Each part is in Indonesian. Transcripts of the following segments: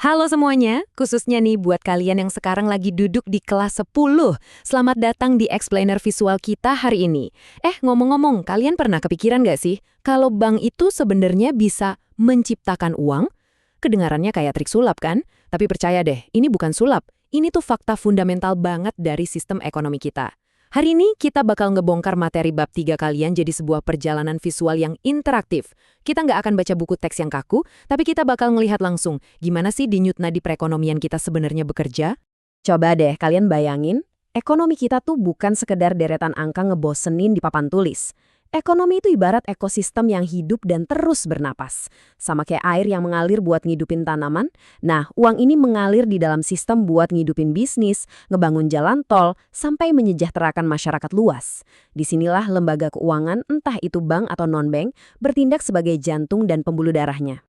Halo semuanya, khususnya nih buat kalian yang sekarang lagi duduk di kelas 10. Selamat datang di explainer visual kita hari ini. Ngomong-ngomong, kalian pernah kepikiran nggak sih kalau bank itu sebenarnya bisa menciptakan uang? Kedengarannya kayak trik sulap kan? Tapi percaya deh, ini bukan sulap. Ini tuh fakta fundamental banget dari sistem ekonomi kita. Hari ini kita bakal ngebongkar materi bab 3 kalian jadi sebuah perjalanan visual yang interaktif. Kita nggak akan baca buku teks yang kaku, tapi kita bakal ngelihat langsung gimana sih denyut nadi perekonomian kita sebenarnya bekerja. Coba deh kalian bayangin, ekonomi kita tuh bukan sekedar deretan angka ngebosenin di papan tulis. Ekonomi itu ibarat ekosistem yang hidup dan terus bernapas. Sama kayak air yang mengalir buat ngidupin tanaman. Nah, uang ini mengalir di dalam sistem buat ngidupin bisnis, ngebangun jalan tol, sampai menyejahterakan masyarakat luas. Disinilah lembaga keuangan, entah itu bank atau non-bank, bertindak sebagai jantung dan pembuluh darahnya.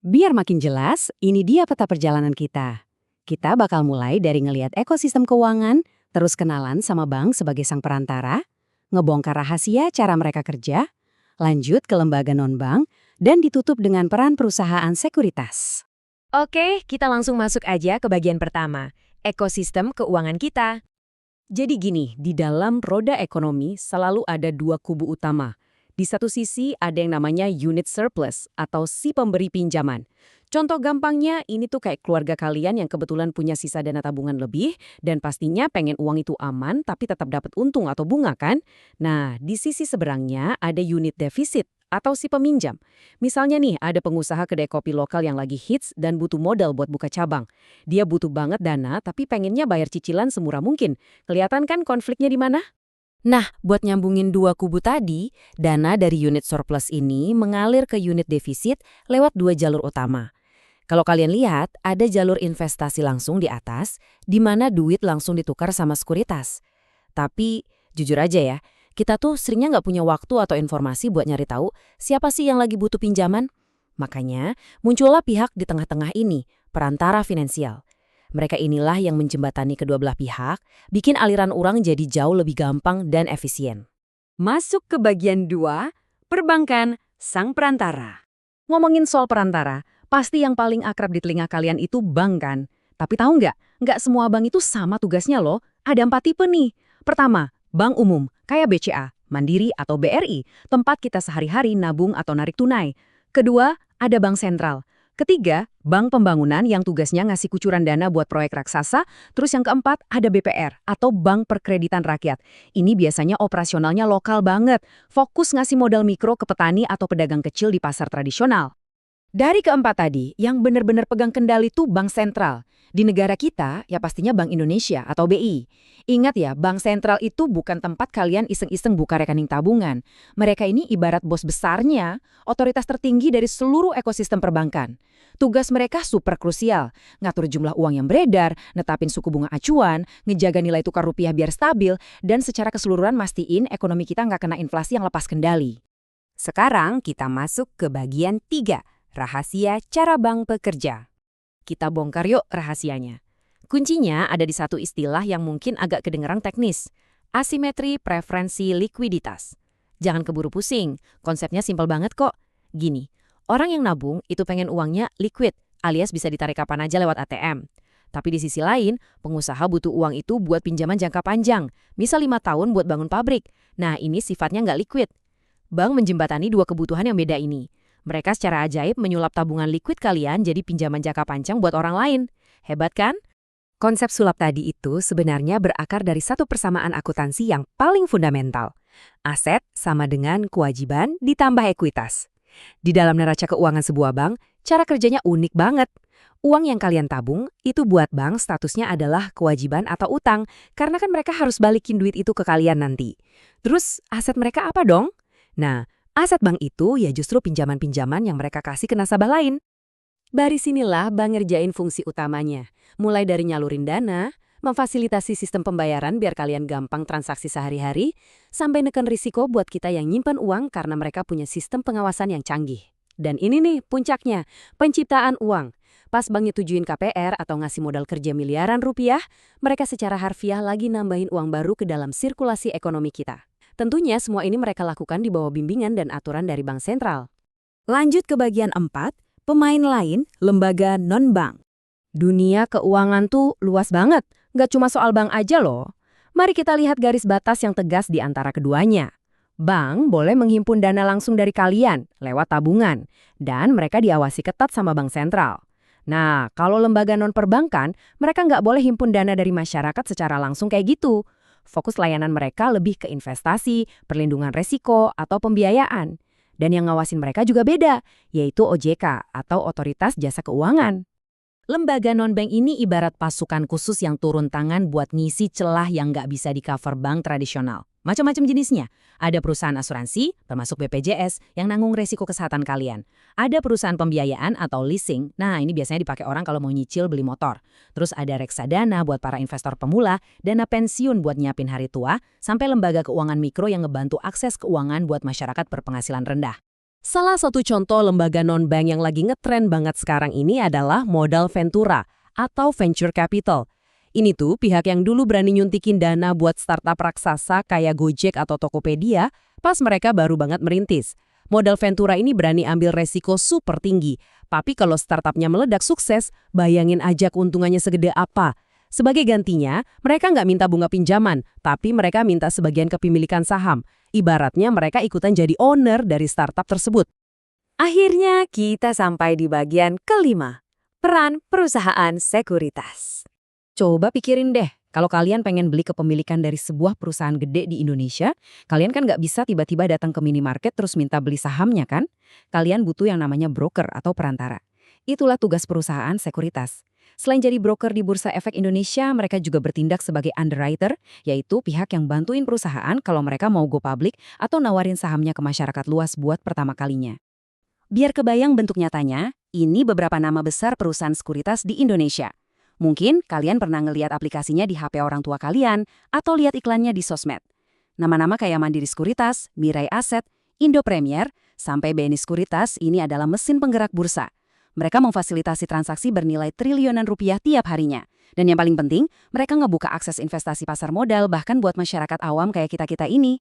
Biar makin jelas, ini dia peta perjalanan kita. Kita bakal mulai dari ngelihat ekosistem keuangan, terus kenalan sama bank sebagai sang perantara, ngebongkar rahasia cara mereka kerja, lanjut ke lembaga non-bank, dan ditutup dengan peran perusahaan sekuritas. Oke, kita langsung masuk aja ke bagian pertama, ekosistem keuangan kita. Jadi gini, di dalam roda ekonomi selalu ada dua kubu utama. Di satu sisi ada yang namanya unit surplus atau si pemberi pinjaman. Contoh gampangnya, ini tuh kayak keluarga kalian yang kebetulan punya sisa dana tabungan lebih dan pastinya pengen uang itu aman tapi tetap dapat untung atau bunga kan? Nah, di sisi seberangnya ada unit defisit atau si peminjam. Misalnya nih, ada pengusaha kedai kopi lokal yang lagi hits dan butuh modal buat buka cabang. Dia butuh banget dana tapi pengennya bayar cicilan semurah mungkin. Kelihatan kan konfliknya di mana? Nah, buat nyambungin dua kubu tadi, dana dari unit surplus ini mengalir ke unit defisit lewat dua jalur utama. Kalau kalian lihat, ada jalur investasi langsung di atas, di mana duit langsung ditukar sama sekuritas. Tapi, jujur aja ya, kita tuh seringnya nggak punya waktu atau informasi buat nyari tahu siapa sih yang lagi butuh pinjaman. Makanya, muncullah pihak di tengah-tengah ini, perantara finansial. Mereka inilah yang menjembatani kedua belah pihak, bikin aliran uang jadi jauh lebih gampang dan efisien. Masuk ke bagian 2, perbankan sang perantara. Ngomongin soal perantara, pasti yang paling akrab di telinga kalian itu bank kan? Tapi tahu nggak semua bank itu sama tugasnya loh. Ada 4 tipe nih. Pertama, bank umum, kayak BCA, Mandiri atau BRI, tempat kita sehari-hari nabung atau narik tunai. Kedua, ada bank sentral. Ketiga, bank pembangunan yang tugasnya ngasih kucuran dana buat proyek raksasa. Terus yang keempat, ada BPR atau Bank Perkreditan Rakyat. Ini biasanya operasionalnya lokal banget, fokus ngasih modal mikro ke petani atau pedagang kecil di pasar tradisional. Dari keempat tadi, yang benar-benar pegang kendali tuh bank sentral. Di negara kita, ya pastinya Bank Indonesia atau BI. Ingat ya, bank sentral itu bukan tempat kalian iseng-iseng buka rekening tabungan. Mereka ini ibarat bos besarnya, otoritas tertinggi dari seluruh ekosistem perbankan. Tugas mereka super krusial, ngatur jumlah uang yang beredar, netapin suku bunga acuan, ngejaga nilai tukar rupiah biar stabil, dan secara keseluruhan mastiin ekonomi kita nggak kena inflasi yang lepas kendali. Sekarang kita masuk ke bagian 3, rahasia cara bank bekerja. Kita bongkar yuk rahasianya. Kuncinya ada di satu istilah yang mungkin agak kedengeran teknis, asimetri preferensi likuiditas. Jangan keburu pusing, konsepnya simpel banget kok. Gini, orang yang nabung itu pengen uangnya liquid, alias bisa ditarik kapan aja lewat ATM. Tapi di sisi lain, pengusaha butuh uang itu buat pinjaman jangka panjang, misal 5 tahun buat bangun pabrik. Nah, ini sifatnya nggak liquid. Bank menjembatani dua kebutuhan yang beda ini. Mereka secara ajaib menyulap tabungan liquid kalian jadi pinjaman jangka panjang buat orang lain. Hebat kan? Konsep sulap tadi itu sebenarnya berakar dari satu persamaan akuntansi yang paling fundamental. Aset sama dengan kewajiban ditambah ekuitas. Di dalam neraca keuangan sebuah bank, cara kerjanya unik banget. Uang yang kalian tabung, itu buat bank statusnya adalah kewajiban atau utang, karena kan mereka harus balikin duit itu ke kalian nanti. Terus aset mereka apa dong? Nah, aset bank itu ya justru pinjaman-pinjaman yang mereka kasih ke nasabah lain. Dari sinilah bank ngerjain fungsi utamanya. Mulai dari nyalurin dana, memfasilitasi sistem pembayaran biar kalian gampang transaksi sehari-hari, sampai neken risiko buat kita yang nyimpen uang karena mereka punya sistem pengawasan yang canggih. Dan ini nih puncaknya, penciptaan uang. Pas bank nyetujuin KPR atau ngasih modal kerja miliaran rupiah, mereka secara harfiah lagi nambahin uang baru ke dalam sirkulasi ekonomi kita. Tentunya semua ini mereka lakukan di bawah bimbingan dan aturan dari bank sentral. Lanjut ke bagian 4, pemain lain, lembaga non-bank. Dunia keuangan tuh luas banget, nggak cuma soal bank aja loh. Mari kita lihat garis batas yang tegas di antara keduanya. Bank boleh menghimpun dana langsung dari kalian lewat tabungan, dan mereka diawasi ketat sama bank sentral. Nah, kalau lembaga non-perbankan, mereka nggak boleh himpun dana dari masyarakat secara langsung kayak gitu. Fokus layanan mereka lebih ke investasi, perlindungan resiko, atau pembiayaan. Dan yang ngawasin mereka juga beda, yaitu OJK atau Otoritas Jasa Keuangan. Lembaga non-bank ini ibarat pasukan khusus yang turun tangan buat ngisi celah yang nggak bisa di-cover bank tradisional. Macam-macam jenisnya. Ada perusahaan asuransi, termasuk BPJS, yang nanggung resiko kesehatan kalian. Ada perusahaan pembiayaan atau leasing. Nah, ini biasanya dipakai orang kalau mau nyicil beli motor. Terus ada reksadana buat para investor pemula, dana pensiun buat nyiapin hari tua, sampai lembaga keuangan mikro yang ngebantu akses keuangan buat masyarakat berpenghasilan rendah. Salah satu contoh lembaga non-bank yang lagi ngetren banget sekarang ini adalah modal Ventura atau venture capital. Ini tuh pihak yang dulu berani nyuntikin dana buat startup raksasa kayak Gojek atau Tokopedia pas mereka baru banget merintis. Modal Ventura ini berani ambil resiko super tinggi, tapi kalau startupnya meledak sukses, bayangin aja keuntungannya segede apa. Sebagai gantinya, mereka nggak minta bunga pinjaman, tapi mereka minta sebagian kepemilikan saham. Ibaratnya mereka ikutan jadi owner dari startup tersebut. Akhirnya kita sampai di bagian kelima, peran perusahaan sekuritas. Coba pikirin deh, kalau kalian pengen beli kepemilikan dari sebuah perusahaan gede di Indonesia, kalian kan nggak bisa tiba-tiba datang ke minimarket terus minta beli sahamnya kan? Kalian butuh yang namanya broker atau perantara. Itulah tugas perusahaan sekuritas. Selain jadi broker di Bursa Efek Indonesia, mereka juga bertindak sebagai underwriter, yaitu pihak yang bantuin perusahaan kalau mereka mau go public atau nawarin sahamnya ke masyarakat luas buat pertama kalinya. Biar kebayang bentuk nyatanya, ini beberapa nama besar perusahaan sekuritas di Indonesia. Mungkin kalian pernah ngeliat aplikasinya di HP orang tua kalian atau lihat iklannya di sosmed. Nama-nama kayak Mandiri Sekuritas, Mirai Aset, Indo Premier, sampai BNI Sekuritas ini adalah mesin penggerak bursa. Mereka memfasilitasi transaksi bernilai triliunan rupiah tiap harinya. Dan yang paling penting, mereka ngebuka akses investasi pasar modal bahkan buat masyarakat awam kayak kita-kita ini.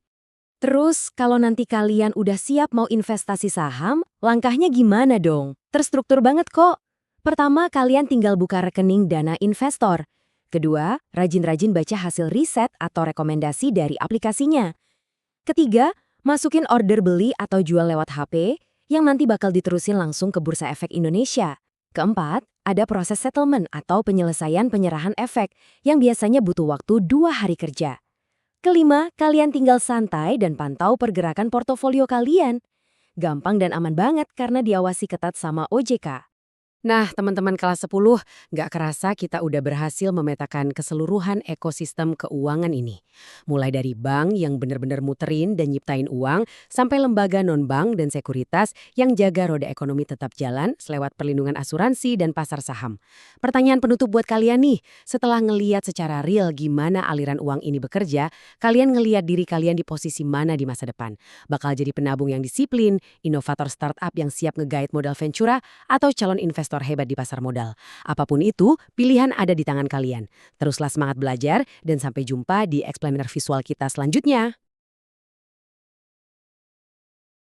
Terus, kalau nanti kalian udah siap mau investasi saham, langkahnya gimana dong? Terstruktur banget kok. Pertama, kalian tinggal buka rekening dana investor. Kedua, rajin-rajin baca hasil riset atau rekomendasi dari aplikasinya. Ketiga, masukin order beli atau jual lewat HP, yang nanti bakal diterusin langsung ke Bursa Efek Indonesia. Keempat, ada proses settlement atau penyelesaian penyerahan efek yang biasanya butuh waktu 2 hari kerja. Kelima, kalian tinggal santai dan pantau pergerakan portofolio kalian. Gampang dan aman banget karena diawasi ketat sama OJK. Nah, teman-teman kelas 10, nggak kerasa kita udah berhasil memetakan keseluruhan ekosistem keuangan ini. Mulai dari bank yang benar-benar muterin dan nyiptain uang, sampai lembaga non-bank dan sekuritas yang jaga roda ekonomi tetap jalan selewat perlindungan asuransi dan pasar saham. Pertanyaan penutup buat kalian nih, setelah ngeliat secara real gimana aliran uang ini bekerja, kalian ngeliat diri kalian di posisi mana di masa depan? Bakal jadi penabung yang disiplin, inovator startup yang siap nge-guide modal Ventura, atau calon investor hebat di pasar modal. Apapun itu, pilihan ada di tangan kalian. Teruslah semangat belajar dan sampai jumpa di explainer visual kita selanjutnya.